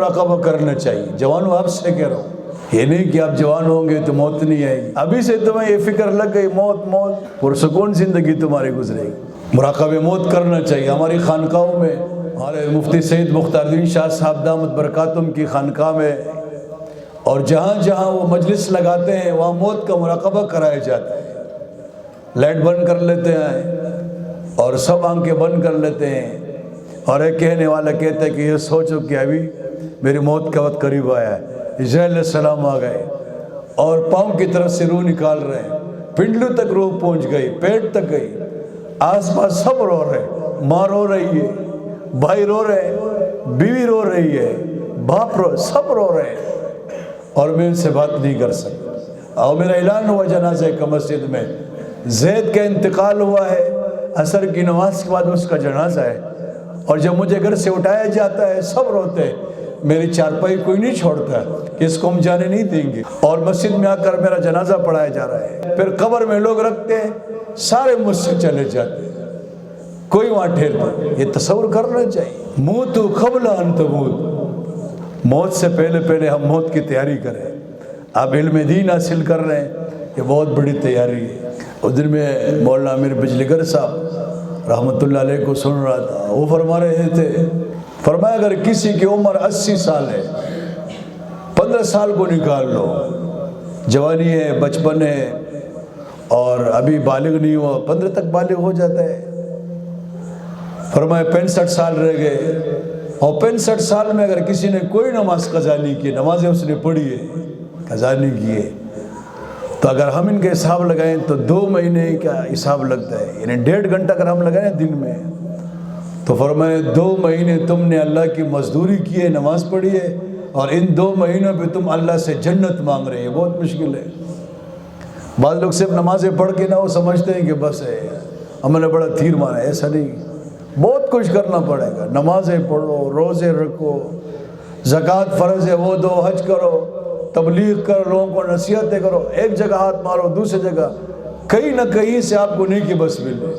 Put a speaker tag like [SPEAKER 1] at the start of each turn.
[SPEAKER 1] مراقبہ کرنا چاہیے۔ جوانوں آپ سے کہہ رہا ہوں، یہ نہیں کہ آپ جوان ہوں گے تو موت نہیں آئے گی، ابھی سے تمہیں یہ فکر لگ گئی موت پرسکون زندگی تمہاری گزرے گی۔ مراقبہ موت کرنا چاہیے۔ ہماری خانقاہوں میں، ہمارے مفتی سید مختار الدین شاہ صاحب دامت برکاتہم کی خانقاہ میں، اور جہاں جہاں وہ مجلس لگاتے ہیں وہاں موت کا مراقبہ کرایا جاتا ہے۔ لائٹ بند کر لیتے ہیں اور سب آنکھیں بند کر لیتے ہیں، اور ایک کہنے والا کہتا ہے کہ یہ سوچو کہ ابھی میری موت کا وقت قریب آیا ہے، اسرائیل علیہ السلام آ گئے اور پاؤں کی طرف سے روح نکال رہے ہیں، پنڈلوں تک روح پہنچ گئی، پیٹ تک گئی، آس پاس سب رو رہے ہیں، ماں رو رہی ہے، بھائی رو رہے ہیں، بیوی رو رہی ہے، باپ رو، سب رو رہے ہیں، اور میں ان سے بات نہیں کر سکتا۔ اور میرا اعلان ہوا جنازے کا مسجد میں، زید کا انتقال ہوا ہے، عصر کی نماز کے بعد اس کا جنازہ ہے، اور جب مجھے گھر سے اٹھایا جاتا ہے سب روتے ہیں، میری چارپائی کوئی نہیں چھوڑتا کہ اس کو ہم جانے نہیں دیں گے، اور مسجد میں آ کر میرا جنازہ پڑھایا جا رہا ہے، پھر قبر میں لوگ رکھتے ہیں، سارے مجھ سے چلے جاتے ہیں، کوئی وہاں ٹھہرتا۔ یہ تصور کرنا چاہیے، موت قبل ان تموت، موت سے پہلے ہم موت کی تیاری کریں۔ آپ علم دین حاصل کر رہے ہیں، یہ بہت بڑی تیاری ہے۔ اس دن میں مولانا امیر بجلی گر صاحب رحمۃ اللہ علیہ کو سن رہا تھا، وہ فرما رہے تھے، فرمایا اگر کسی کی عمر 80 سال ہے، 15 سال کو نکال لو، جوانی ہے، بچپن ہے، اور ابھی بالغ نہیں ہوا، 15 تک بالغ ہو جاتا ہے، فرمایا 65 سال رہ گئے، اور 65 سال میں اگر کسی نے کوئی نماز قضا نہیں کی، نمازیں اس نے پڑھی ہے، قضا نہیں کی ہے، تو اگر ہم ان کے حساب لگائیں تو 2 مہینے کا حساب لگتا ہے، یعنی 1.5 گھنٹہ اگر ہم لگائیں دن میں، تو فرمائے 2 مہینے تم نے اللہ کی مزدوری کی ہے، نماز پڑھی ہے، اور ان 2 مہینوں پہ تم اللہ سے جنت مانگ رہے ہیں، بہت مشکل ہے۔ بعض لوگ صرف نمازیں پڑھ کے وہ سمجھتے ہیں کہ بس ہے، ہم نے بڑا تیر مارا ہے، ایسا نہیں، بہت کچھ کرنا پڑے گا، نمازیں پڑھو، روزے رکھو، زکوٰۃ فرض ہے وہ دو، حج کرو، تبلیغ کرو، لوگوں کو نصیحتیں کرو، ایک جگہ ہاتھ مارو، دوسری جگہ، کہیں نہ کہیں سے آپ کو نیکی بس ملے۔